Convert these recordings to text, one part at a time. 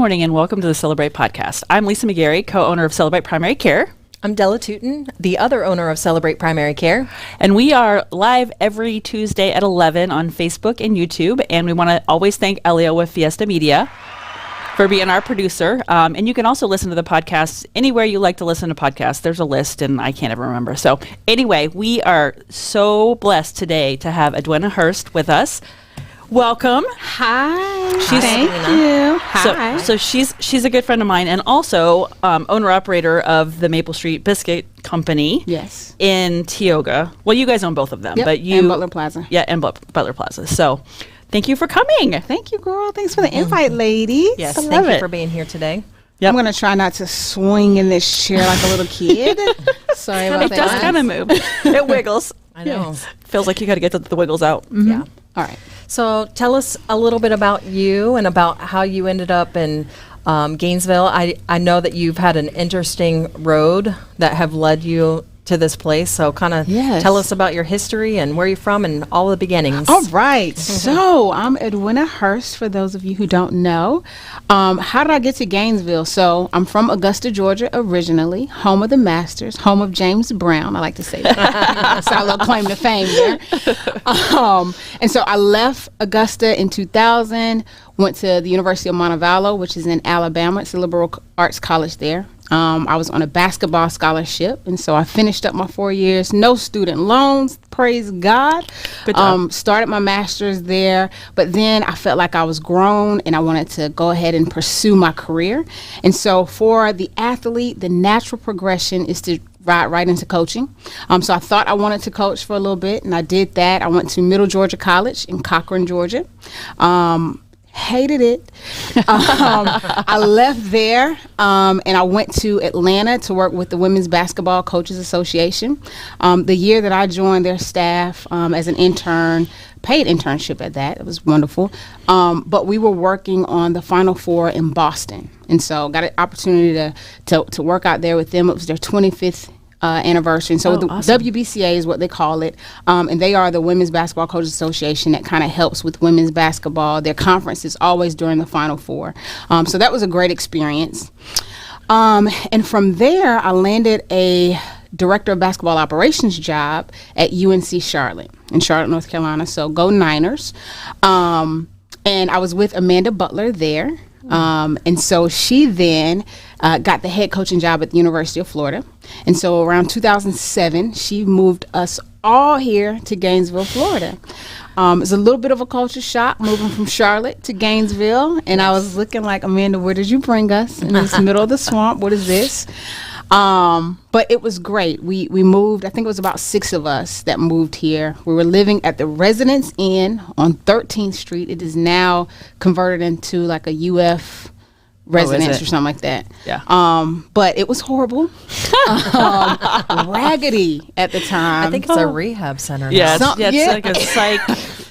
morning and welcome to the Celebrate podcast. I'm Lisa McGarry, co-owner of Celebrate Primary Care. I'm Della Tootin, the other owner of Celebrate Primary Care. And we are live every Tuesday at 11 on Facebook and YouTube. And we want to always thank Elio with Fiesta Media for being our producer. And you can also listen to the podcast anywhere you like to listen to podcasts. There's a list and I can't ever remember. So anyway, we are so blessed today to have Edwina Hurst with us. Welcome. Hi. Thank you. Hi. So she's a good friend of mine and also owner-operator of the Maple Street Biscuit Company. Yes. In Tioga. Well, you guys own both of them. Yep. But you and Butler Plaza. Yeah, and Butler Plaza. So thank you for coming. Thank you, girl. Thanks for the invite, ladies. Yes, I thank love you it. for being here today. Yep. I'm going to try not to swing in this chair like a little kid. Sorry about It that. does kind of move. It wiggles. I know. Feels like you got to get the wiggles out. Mm-hmm. Yeah. All right. So tell us a little bit about you and about how you ended up in Gainesville. I know that you've had an interesting road that have led you to this place. So kind of tell us about your history and where you're from and all the beginnings. All right. So I'm Edwina Hurst, for those of you who don't know. How did I get to Gainesville? So I'm from Augusta, Georgia originally, home of the Masters, home of James Brown. I like to say that. So I little claim to fame there. And so I left Augusta in 2000, went to the University of Montevallo, which is in Alabama. It's a liberal arts college there. I was on a basketball scholarship, and so I finished up my 4 years. No student loans, praise God. Good job. Started my master's there, but then I felt like I was grown, and I wanted to go ahead and pursue my career. And so for the athlete, the natural progression is to ride right into coaching. So I thought I wanted to coach for a little bit, and I did that. I went to Middle Georgia College in Cochran, Georgia. Hated it. I left there and I went to Atlanta to work with the Women's Basketball Coaches Association. The year that I joined their staff as an intern, paid internship at that. It was wonderful. But we were working on the Final Four in Boston. And so got an opportunity to work out there with them. It was their 25th anniversary. And so the awesome. WBCA is what they call it. And they are the Women's Basketball Coaches Association that kind of helps with women's basketball. Their conference is always during the Final Four. So that was a great experience. And from there, I landed a director of basketball operations job at UNC Charlotte in Charlotte, North Carolina. So go Niners. And I was with Amanda Butler there. And so she then got the head coaching job at the University of Florida. And so around 2007, she moved us all here to Gainesville, Florida. It was a little bit of a culture shock moving from Charlotte to Gainesville. And I was looking like, Amanda, where did you bring us? In this middle of the swamp, what is this? But it was great. We moved, I think it was about 6 of us that moved here. We were living at the Residence Inn on 13th Street. It is now converted into like a UF residence or something like that. Yeah. But it was horrible. Raggedy at the time. I think it's a rehab center now. Yeah, it's like a psych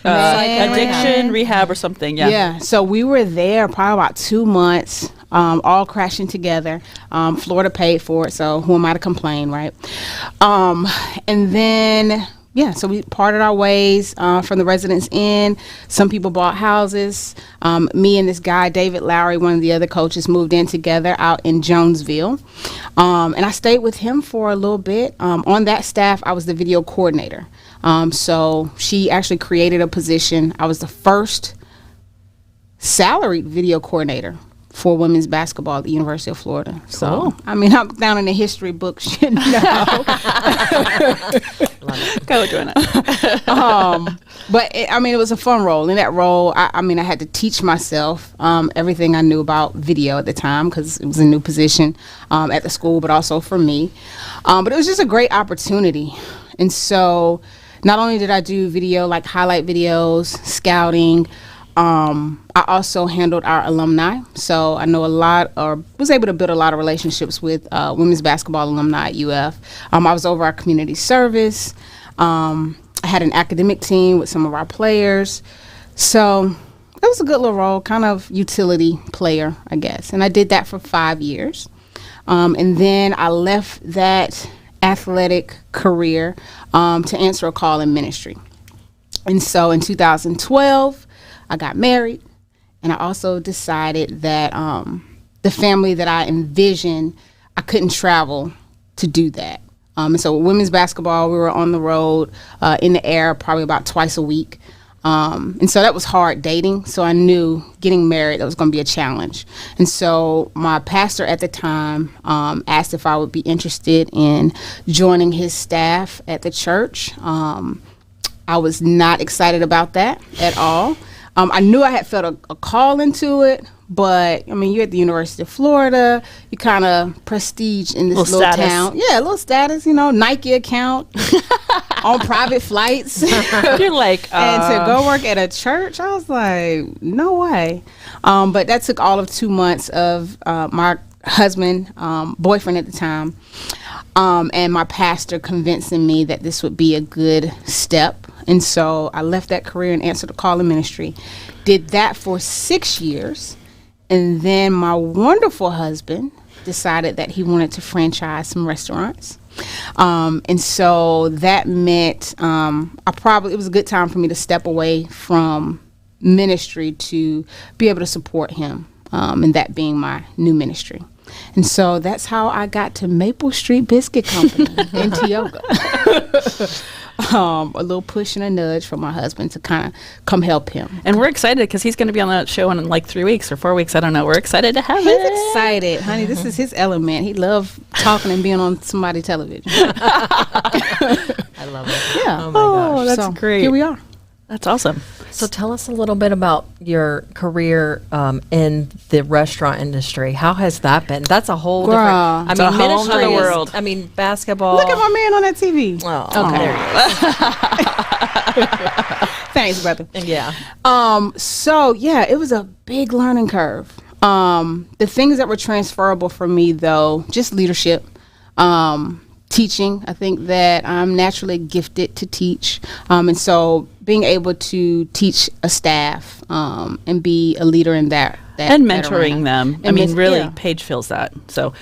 addiction rehab or something. Yeah. Yeah. So we were there probably about 2 months. All crashing together. Florida paid for it, so who am I to complain, right? And then, so we parted our ways from the Residence Inn. Some people bought houses. Me and this guy, David Lowry, one of the other coaches, moved in together out in Jonesville. And I stayed with him for a little bit. On that staff, I was the video coordinator. So she actually created a position. I was the first salaried video coordinator for women's basketball at the University of Florida. Cool. So, I mean, I'm down in the history books, you know. Go doing it. But it was a fun role. In that role, I had to teach myself everything I knew about video at the time because it was a new position at the school, but also for me. But it was just a great opportunity. And so not only did I do video, like highlight videos, scouting, I also handled our alumni. So I know was able to build a lot of relationships with women's basketball alumni at UF. I was over our community service. I had an academic team with some of our players. So it was a good little role, kind of utility player, I guess. And I did that for 5 years. And then I left that athletic career to answer a call in ministry. And so in 2012, I got married, And I also decided that the family that I envisioned, I couldn't travel to do that. And so with women's basketball, we were on the road in the air probably about twice a week. And so that was hard dating. So I knew getting married, that was going to be a challenge. And so my pastor at the time asked if I would be interested in joining his staff at the church. I was not excited about that at all. I knew I had felt a call into it, but I mean, you're at the University of Florida, you kind of prestige in this little town. Yeah, a little status, Nike account on private flights. You're like, and to go work at a church, I was like, no way. But that took all of 2 months of my husband, boyfriend at the time, and my pastor convincing me that this would be a good step. And so I left that career and answered the call in ministry. Did that for 6 years. And then my wonderful husband decided that he wanted to franchise some restaurants. And so that meant it was a good time for me to step away from ministry to be able to support him, and that being my new ministry. And so that's how I got to Maple Street Biscuit Company in Tioga. A little push and a nudge from my husband to kind of come help him. And we're excited because he's going to be on that show in like 3 weeks or 4 weeks. I don't know. We're excited to have He's excited, honey. This is his element. He loves talking and being on somebody's television. I love it. Yeah. Oh my gosh. That's great. Here we are. That's awesome. So tell us a little bit about your career in the restaurant industry. How has that been? That's a whole Girl, different. it's a whole ministry nother is- world. I mean, basketball. Look at my man on that TV. Oh, Okay. there you Thanks, brother. go. Yeah. So yeah, it was a big learning curve. The things that were transferable for me, though, just leadership, teaching. I think that I'm naturally gifted to teach, and so being able to teach a staff and be a leader in that And mentoring them. And I mean, really, yeah. Paige feels that. So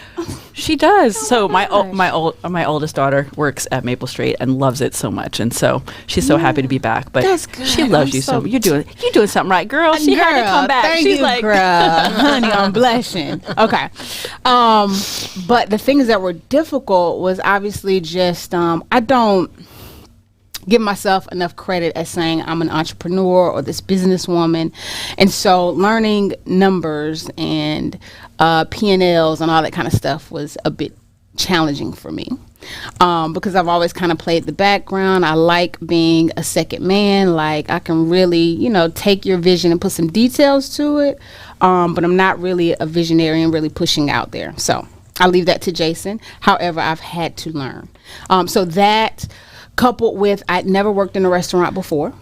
she does. So my oldest daughter works at Maple Street and loves it so much, and so she's so happy to be back. But That's good. she loves I'm you so so- much. You're doing something right, girl. She had to come back. Thank She's you, like, girl. Honey, I'm blushing. Okay. But the things that were difficult was obviously just I don't give myself enough credit as saying I'm an entrepreneur or this businesswoman. And so learning numbers and P&Ls and all that kind of stuff was a bit challenging for me. Because I've always kind of played the background. I like being a second man. Like I can really, take your vision and put some details to it. But I'm not really a visionary and really pushing out there. So I'll leave that to Jason. However, I've had to learn. So that coupled with I'd never worked in a restaurant before.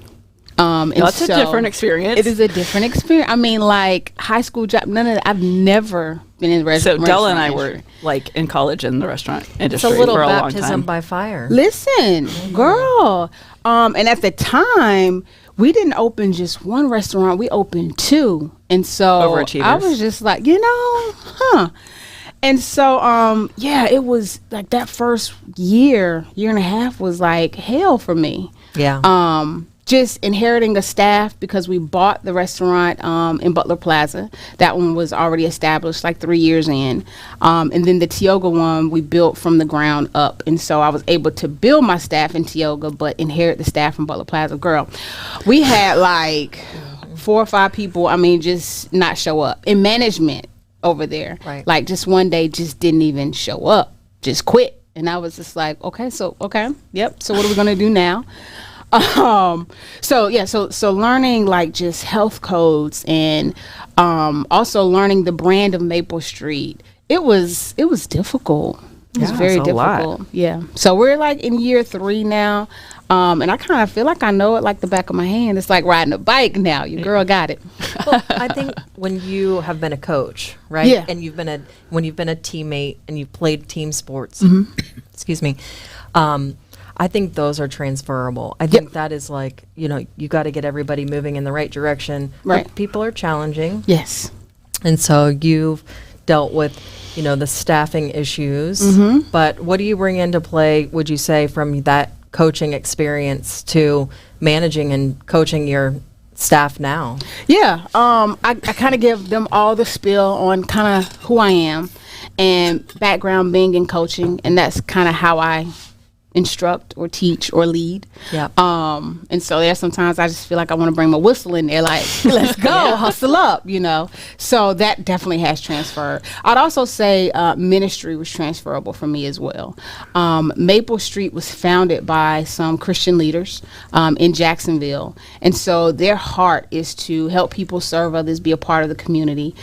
And that's a different experience. It is a different experience. I mean, like high school job, none of that. I've never been in the So restaurant. Della and I were like in college in the restaurant It's industry a little for a long baptism time. by fire. Listen, girl. And at the time, we didn't open just one restaurant. We opened two. And so Overachievers. I was just like, And so, it was like that first year and a half was like hell for me. Yeah. Just inheriting a staff because we bought the restaurant in Butler Plaza. That one was already established like 3 years in. And then the Tioga one we built from the ground up. And so I was able to build my staff in Tioga, but inherit the staff from Butler Plaza. Girl, we had like 4 or 5 people, just not show up. In management over there. Right. Like just one day just didn't even show up, just quit. And I was just like, okay. So what are we going to do now? So learning like just health codes and also learning the brand of Maple Street. It was difficult. It was very it's a lot. difficult. Yeah. So we're like in year 3 now. And I kind of feel like I know it like the back of my hand. It's like riding a bike now. Your girl got it. Well, I think when you have been a coach, right? Yeah. And when you've been a teammate and you've played team sports, excuse me, I think those are transferable. I think that is like, you got to get everybody moving in the right direction. Right. But people are challenging. Yes. And so you've dealt with, the staffing issues. But what do you bring into play, would you say, from that coaching experience to managing and coaching your staff now? Yeah, I kind of give them all the spiel on kind of who I am and background being in coaching, and that's kind of how I instruct or teach or lead. Yeah. And so there's sometimes I just feel like I want to bring my whistle in there, like, let's go, hustle up, you know. So that definitely has transferred. I'd also say ministry was transferable for me as well. Maple Street was founded by some Christian leaders in Jacksonville. And so their heart is to help people serve others, be a part of the community,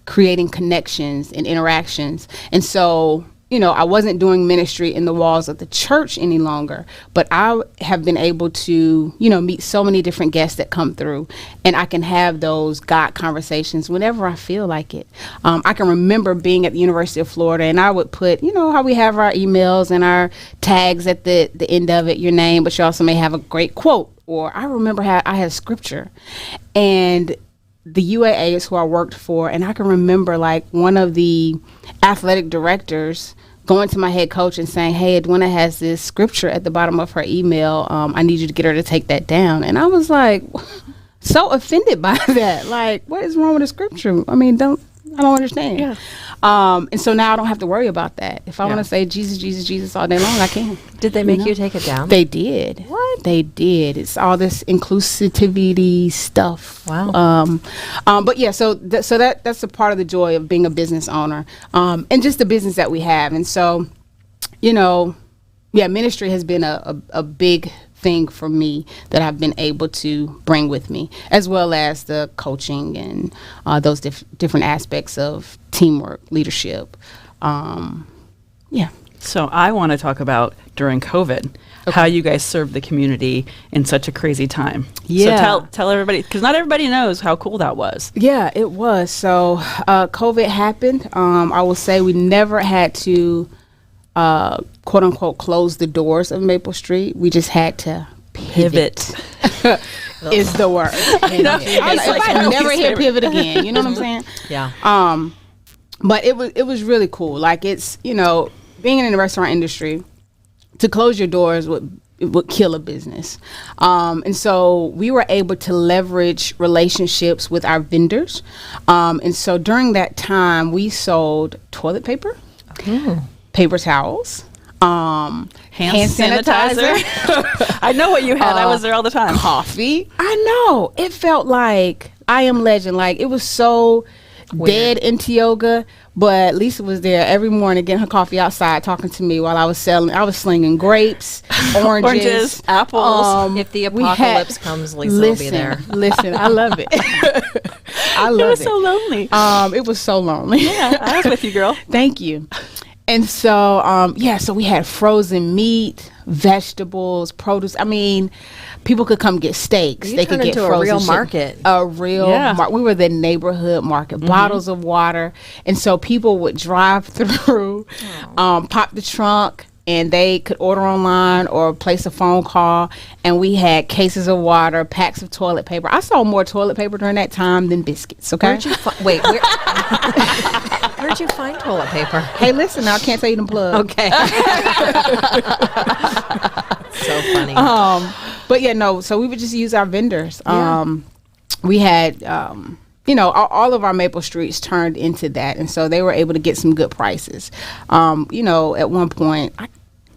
creating connections and interactions. And so, you know, I wasn't doing ministry in the walls of the church any longer, but I have been able to, you know, meet so many different guests that come through, and I can have those God conversations whenever I feel like it. I can remember being at the University of Florida, and I would put, you know, how we have our emails and our tags at the end of it, your name, but you also may have a great quote, or I remember how I had scripture, and the UAA is who I worked for, and I can remember like one of the athletic directors going to my head coach and saying, hey, Edwina has this scripture at the bottom of her email. I need you to get her to take that down. And I was like, so offended by that. Like, what is wrong with the scripture? I mean, I don't understand. Yeah. And so now I don't have to worry about that. If I want to say Jesus, Jesus, Jesus all day long, I can. Did they make you take it down? They did. What? They did. It's all this inclusivity stuff. Wow. But yeah, so that's a part of the joy of being a business owner, and just the business that we have. And so, you know, yeah, ministry has been a big thing for me that I've been able to bring with me, as well as the coaching and those different aspects of teamwork, leadership. Yeah. So I want to talk about during COVID, how you guys served the community in such a crazy time. Yeah. So tell everybody, because not everybody knows how cool that was. Yeah, it was. So COVID happened. I will say we never had to quote unquote close the doors of Maple Street. We just had to pivot. Is the word. I never hear pivot again. You know what I'm saying? Yeah. But it was really cool. Like, it's, you know, being in the restaurant industry, to close your doors would kill a business. And so we were able to leverage relationships with our vendors. And so during that time, we sold toilet paper, paper towels, hand sanitizer. I know what you had. I was there all the time. Coffee. I know. It felt like I Am Legend. Like, it was so dead in Tioga, but Lisa was there every morning getting her coffee outside, talking to me while I was slinging grapes, oranges, apples. If the apocalypse comes, Lisa will be there. Listen, I love it. I love it. It was so lonely. It was so lonely. Yeah, I was with you, girl. Thank you. And so, so we had frozen meat, vegetables, produce. I mean, people could come get steaks. They could get frozen a real shit. market. A real market. We were the neighborhood market. Bottles of water. And so people would drive through, pop the trunk, and they could order online or place a phone call. And we had cases of water, packs of toilet paper. I saw more toilet paper during that time than biscuits, okay? Where'd you where'd you find toilet paper? Hey, listen, now I can't tell you the plug. Okay. So funny. But yeah, no, so we would just use our vendors. Yeah. We had, you know, all of our Maple Streets turned into that. And so they were able to get some good prices. You know, at one point,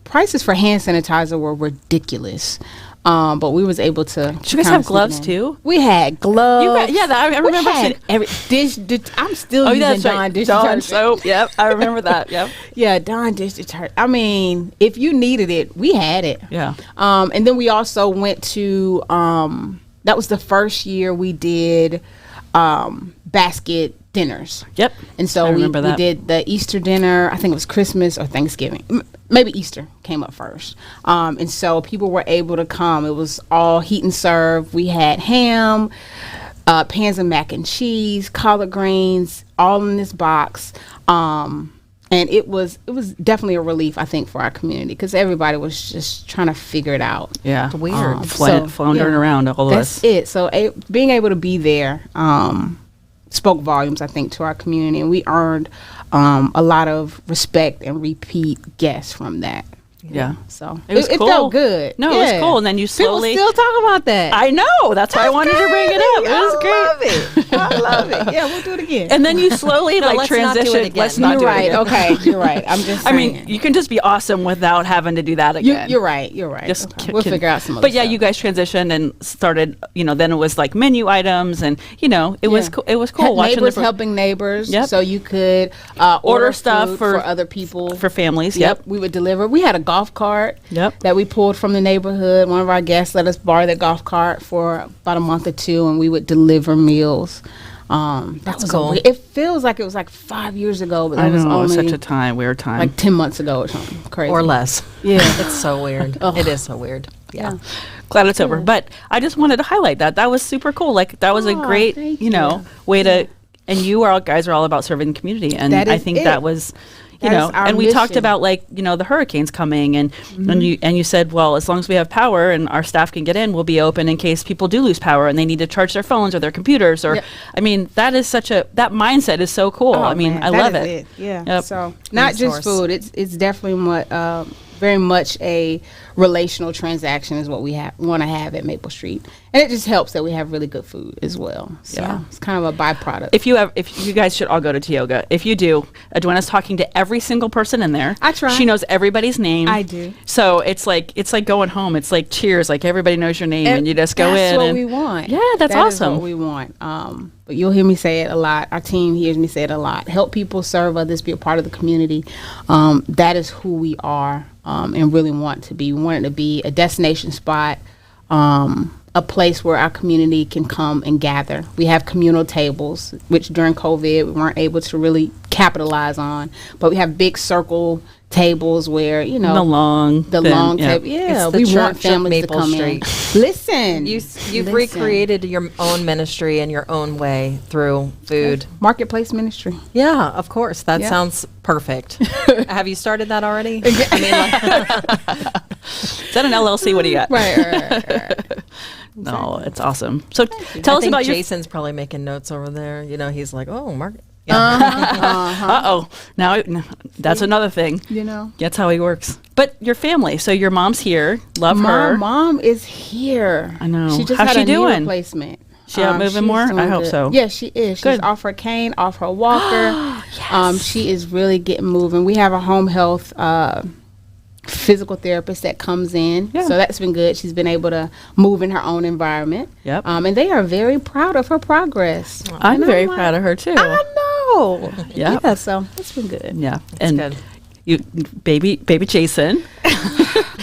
prices for hand sanitizer were ridiculous. But we was able to. Did you guys have gloves too? We had gloves. I remember. I'm still using Dawn dish detergent. Soap. Yep, I remember that. Yep. Yeah, Dawn dish detergent. I mean, if you needed it, we had it. Yeah. And then we also went to. That was the first year we did basket dinners. Yep. And so we did the Easter dinner. I think it was Christmas or Thanksgiving. Maybe Easter came up first. And so people were able to come. It was all heat and serve. We had ham, pans of mac and cheese, collard greens, all in this box. And it was definitely a relief, I think, for our community, because everybody was just trying to figure it out. Yeah. It's weird. Floundering around, all of us. That's it. So being able to be there spoke volumes, I think, to our community, and we earned a lot of respect and repeat guests from that. Yeah. So It was it cool. felt good. No, it was cool. And then you slowly. People still talk about that. I know. That's why I wanted to bring it up. It was great. I love it. I love it. Yeah, we'll do it again. And then you slowly like let's not do it transition. again. Let's not You're do right. it again. Okay, you're right. I'm just I saying. mean, you can just be awesome without having to do that again. You're right. You're right. Just Okay. We'll figure out some other But yeah, stuff. you guys transitioned and started. Then it was like menu items, and it was it was cool watching neighbors the helping neighbors. Yep. So you could Order stuff food for other people. for families. Yep. We would deliver. We had a golf cart Yep. that we pulled from the neighborhood. One of our guests let us borrow the golf cart for about a month or two, and we would deliver meals. That was cool. It feels like it was like 5 years ago, but I that was know. It was only such a weird time. like 10 months ago or something. Crazy. Or less. Yeah. It's so weird. It is so weird. Yeah. Glad it's over. But I just wanted to highlight that. That was super cool. Like that was a Aw, great, thank way to. And you guys are all about serving the community, and That I is think it. that was. That is our and we talked mission. about the hurricanes coming, and you said, well, as long as we have power and our staff can get in, we'll be open in case people do lose power and they need to charge their phones or their computers. Or, Yep. I mean, that mindset is so cool. Oh, I mean, man, I that love is it. Yeah. Yep. So not just Resource. food. It's definitely very much a relational transaction is what we want to have at Maple Street, and it just helps that we have really good food as well. So Yeah. it's kind of a byproduct. If you guys should all go to Tioga. If you do, Edwina's talking to every single person in there. I try. She knows everybody's name. I do. So it's like going home. It's like Cheers. Like everybody knows your name, and you just go that's in. what and we want. Yeah, that's That is awesome. what we want. But you'll hear me say it a lot. Our team hears me say it a lot. Help people, serve others, be a part of the community. That is who we are, and really want to be. We want it to be a destination spot, a place where our community can come and gather. We have communal tables, which during COVID we weren't able to really capitalize on. But we have big circle tables where the long table. Yeah, It's the we Church want of families to Maple come Street. in. Listen, You've listen. recreated your own ministry in your own way through food. Marketplace ministry. Yeah, of course. That Yeah. sounds perfect. Have you started that already? I mean, Is that an LLC? What do you got? Right. No, it's awesome. So tell I us think about your. Jason's probably making notes over there. He's like, oh, Mark. Now that's another thing. You know, That's how he works. But your family. So your mom's here. Love my her. mom is here. I know. She just How's had she a knee doing? replacement. She out moving she's more? doing I hope good. so. Yeah, she is. She's Good. off her cane, off her walker. She is really getting moving. We have a home health physical therapist that comes in. Yeah. So that's been good. She's been able to move in her own environment. Yep. And they are very proud of her progress. I'm very proud of her too. I know. Yep. Yeah, so it's been good. Yeah. And good. you baby Jason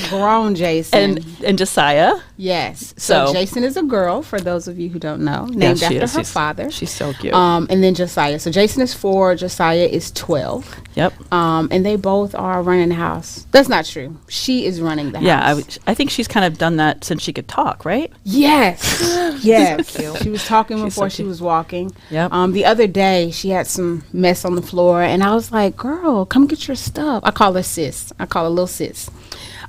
Grown Jason. and Josiah. Yes. So- So Jason is a girl, for those of you who don't know, named she after is. her father. She's so cute. And then Josiah. So Jason is 4, Josiah is 12. Yep. And they both are running the house. That's not true. She is running the house. Yeah, I think she's kind of done that since she could talk, right? Yes. Yes. cute. She was talking She's before so she cute. was walking. Yep. The other day, she had some mess on the floor, and I was like, girl, come get your stuff. I call her sis. I call her little sis.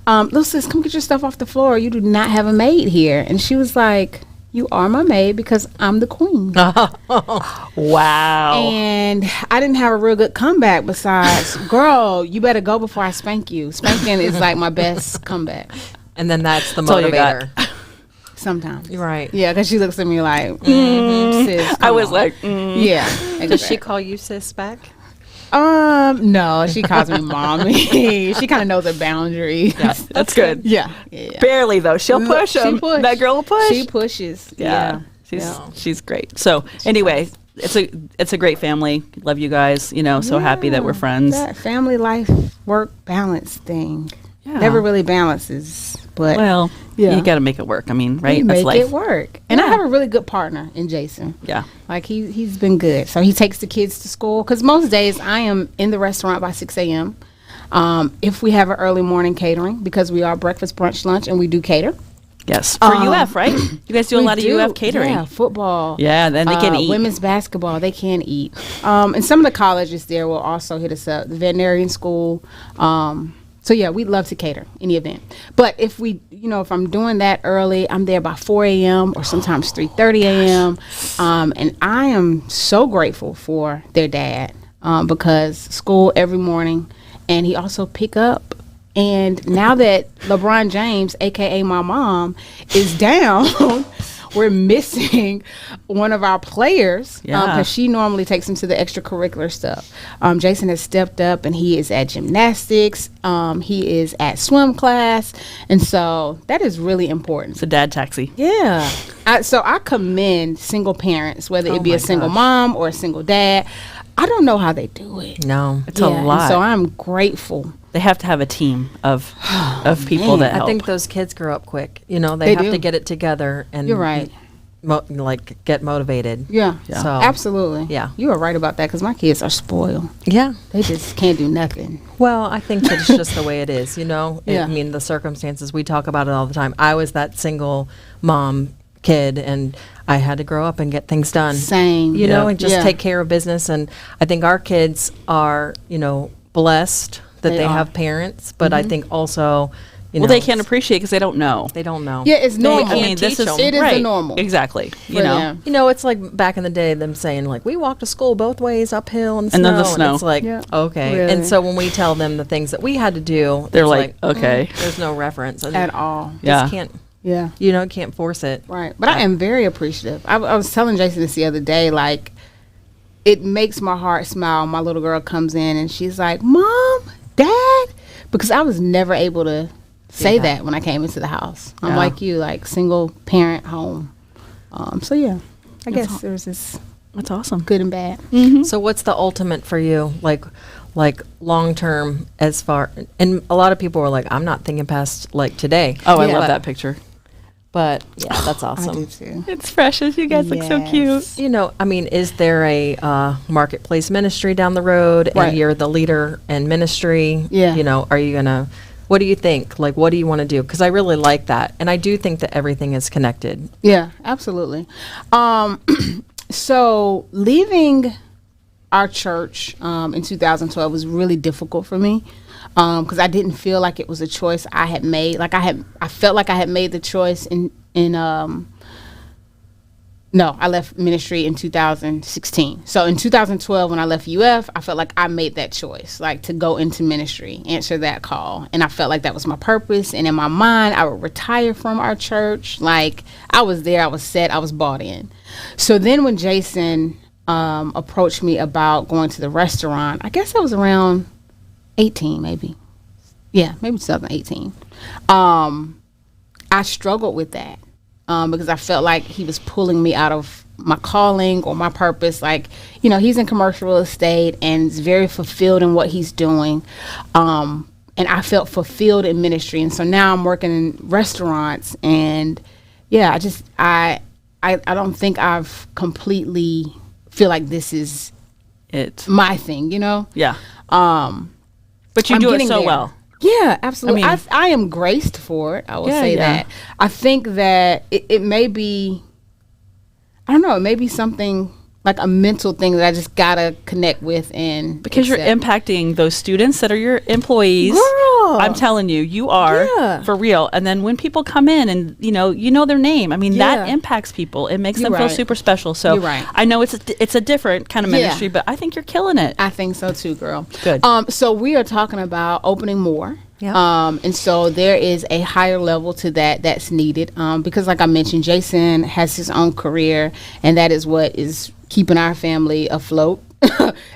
Little sis, come get your stuff off the floor. You do not have a maid here. And she was like, you are my maid because I'm the queen. Wow. And I didn't have a real good comeback besides, girl, you better go before I spank you. Spanking is like my best comeback And then that's the all you got. motivator. sometimes. You're right. Yeah, because she looks at me like, sis, I come was on. like, yeah. Does she exactly. call you sis back? No, she calls me mommy. She kind of knows her boundaries. Yeah, that's good. yeah. Barely though. She'll push She him. push. That girl will push. She pushes. yeah. Yeah. She's great. So anyway, it's a great family. Love you guys. So happy that we're friends. That family life work balance thing Yeah. never really balances, but Well, Yeah. you got to make it work. I mean, right? we That's make life. it work. And I Yeah. have a really good partner in Jason. Yeah. Like he's been good. So he takes the kids to school because most days I am in the restaurant by 6 a.m. If we have an early morning catering, because we are breakfast, brunch, lunch, and we do cater. Yes. For UF, right? You guys do a We lot of UF catering. Yeah, football. Yeah, then they can eat. Women's basketball, they can eat. And some of the colleges there will also hit us up. The veterinarian school. So yeah, we'd love to cater any event. But if if I'm doing that early, I'm there by 4 a.m. or sometimes 3:30 a.m. And I am so grateful for their dad because school every morning, and he also pick up And now that LeBron James, aka my mom, is down, we're missing one of our players because she normally takes him to the extracurricular stuff. Jason has stepped up, and he is at gymnastics. He is at swim class, and so that is really important. It's a dad taxi. Yeah. So I commend single parents, whether it be a single mom or a single dad. I don't know how they do it. No, it's a lot. And so I'm grateful. They have to have a team of people that help. I think those kids grow up quick. You know, they have to get it together and you're right. Get motivated. Yeah. So absolutely. Yeah. You are right about that because my kids are spoiled. Yeah. They just can't do nothing. Well, I think that it's just the way it is, you know. Yeah. I mean, the circumstances, we talk about it all the time. I was that single mom kid, and I had to grow up and get things done. Same. You know, and just take care of business. And I think our kids are, you know, blessed that they have parents, but I think also, you know, they can't appreciate because they don't know. They don't know. Yeah, it's normal. I mean, this is it is the normal. Exactly. You For know. them. You know, it's like back in the day, them saying like, we walked to school both ways uphill and And then the snow. snow. And it's like, okay. Really. And so when we tell them the things that we had to do, They're it's like, okay. there's no reference At all. Just can't. Yeah. You know, can't force it. Right. But I am very appreciative. I was telling Jason this the other day, like, it makes my heart smile. My little girl comes in and she's like, Mom, Dad, because I was never able to say that when I came into the house. I'm like you, like single parent home. So yeah, I guess there's this. That's awesome. Good and bad. Mm-hmm. So what's the ultimate for you? Like long term as far, and a lot of people are like, I'm not thinking past like today. Oh, I Yeah. love that picture. But yeah, that's I do awesome. too. It's precious. You guys look so cute. You know, I mean, is there a marketplace ministry down the road, Right. and you're the leader in ministry? Yeah. You know, are you gonna? What do you think? Like, what do you want to do? Because I really like that, and I do think that everything is connected. Yeah, absolutely. So leaving our church in 2012 was really difficult for me because I didn't feel like it was a choice I had made. Like I felt like I had made the choice No, I left ministry in 2016. So in 2012, when I left UF, I felt like I made that choice, like to go into ministry, answer that call. And I felt like that was my purpose. And in my mind, I would retire from our church. Like I was there, I was set, I was bought in. So then when Jason approached me about going to the restaurant, I guess I was around 18, maybe. Yeah, maybe 2018. I struggled with that. Because I felt like he was pulling me out of my calling or my purpose. Like, you know, he's in commercial real estate and is very fulfilled in what he's doing. And I felt fulfilled in ministry. And so now I'm working in restaurants. And yeah, I don't think I've completely feel like this is my thing, you know? Yeah. But you do it so well. Yeah, absolutely. I mean, I am graced for it. I will say that. I think that it may be, I don't know, it may be something like a mental thing that I just gotta connect with and because you're impacting those students that are your employees. Girl, I'm telling you, you are for real. And then when people come in and you know their name, I mean that impacts people. It makes them feel super special. So you're right. I know it's a different kind of ministry, but I think you're killing it. I think so too, girl. Good. So we are talking about opening more. Yeah. And so there is a higher level to that's needed because like I mentioned, Jason has his own career and that is what is keeping our family afloat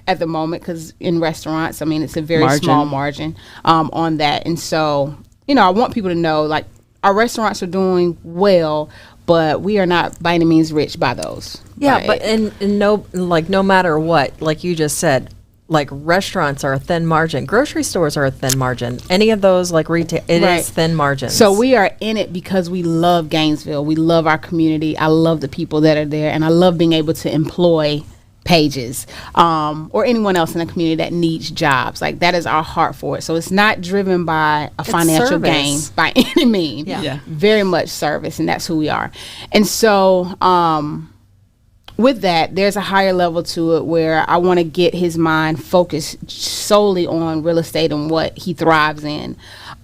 at the moment because in restaurants, I mean, it's a very small margin on that. And so, you know, I want people to know like our restaurants are doing well, but we are not by any means rich by those. Yeah, right? but and no matter what, like you just said, like restaurants are a thin margin, grocery stores are a thin margin, any of those like retail, it is thin margins. So we are in it because we love Gainesville. We love our community. I love the people that are there, and I love being able to employ Pages or anyone else in the community that needs jobs. Like that is our heart for it. So it's not driven by a financial gain by any means. Yeah. Very much service, and that's who we are. And so with that, there's a higher level to it where I want to get his mind focused solely on real estate and what he thrives in.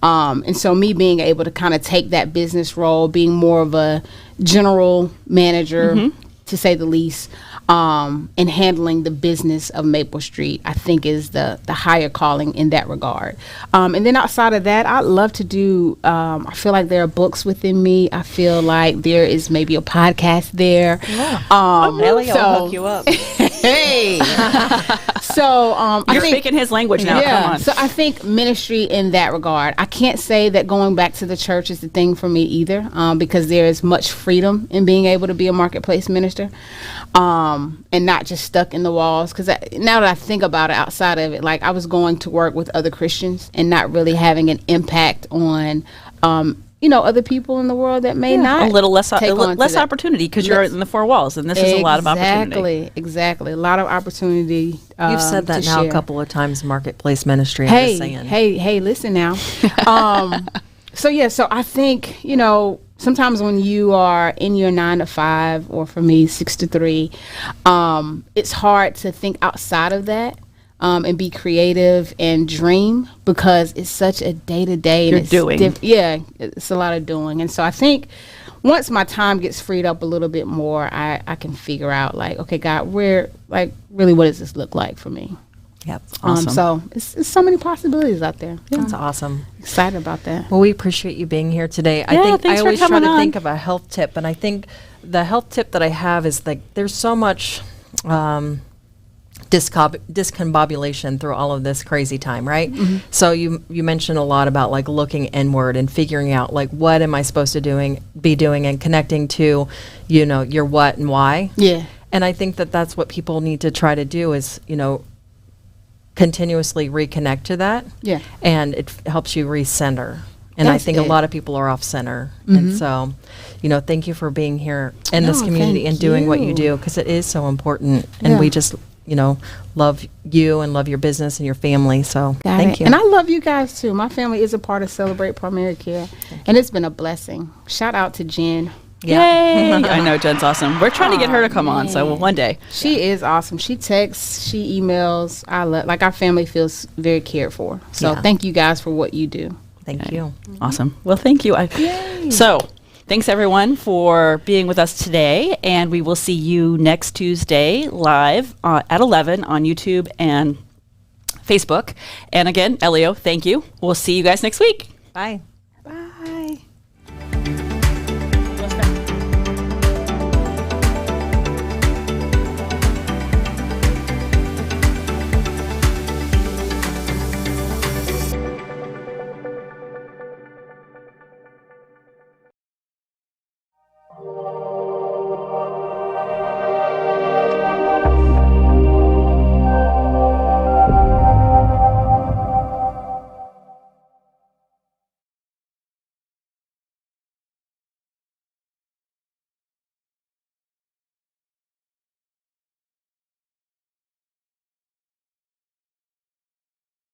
And so me being able to kind of take that business role, being more of a general manager, to say the least, and handling the business of Maple Street, I think is the higher calling in that regard. And then outside of that, I love to do, I feel like there are books within me. I feel like there is maybe a podcast there. Yeah. Ellie, I'll hook you up. Hey. So You're speaking his language now. Come on. So I think ministry in that regard. I can't say that going back to the church is the thing for me either, because there is much freedom in being able to be a marketplace minister, and not just stuck in the walls. Because now that I think about it, outside of it, like I was going to work with other Christians and not really having an impact on other people in the world that may not a little less take on to less that. opportunity because you're in the four walls, and this is a lot of opportunity. Exactly, a lot of opportunity. You've said that now share. a couple of times, marketplace ministry. I'm just saying. Hey, listen now. So I think, sometimes when you are in your 9 to 5, or for me 6 to 3, it's hard to think outside of that. And be creative and dream, because it's such a day-to-day. You're doing. It's a lot of doing. And so I think once my time gets freed up a little bit more, I can figure out, like, okay, God, really, what does this look like for me? Yep. Awesome. So it's so many possibilities out there. That's awesome. Excited about that. Well, we appreciate you being here today. I think thanks I for always try coming to on. think of a health tip, and I think the health tip that I have is, like, there's so much discombobulation through all of this crazy time, right? Mm-hmm. So you mentioned a lot about, like, looking inward and figuring out, like, what am I supposed to be doing and connecting to, your what and why. Yeah. And I think that that's what people need to try to do is, continuously reconnect to that. Yeah. And it helps you recenter. And I That's think it. a lot of people are off center. Mm-hmm. And so, thank you for being here in this No, community thank and doing what you you. do, because it is so important. And Yeah. we just, love you and love your business and your family. So thank you. And I love you guys too. My family is a part of Celebrate Primary Care, and it's been a blessing. Shout out to Jen. Yay! I know Jen's awesome. We're trying to get her to come on, so one day. She is awesome. She texts, she emails. Our family feels very cared for. So Yeah. thank you guys for what you do. Thank you. Awesome. Well, thank you. So, thanks everyone for being with us today, and we will see you next Tuesday live at 11 on YouTube and Facebook. And again, Elio, thank you. We'll see you guys next week. Bye.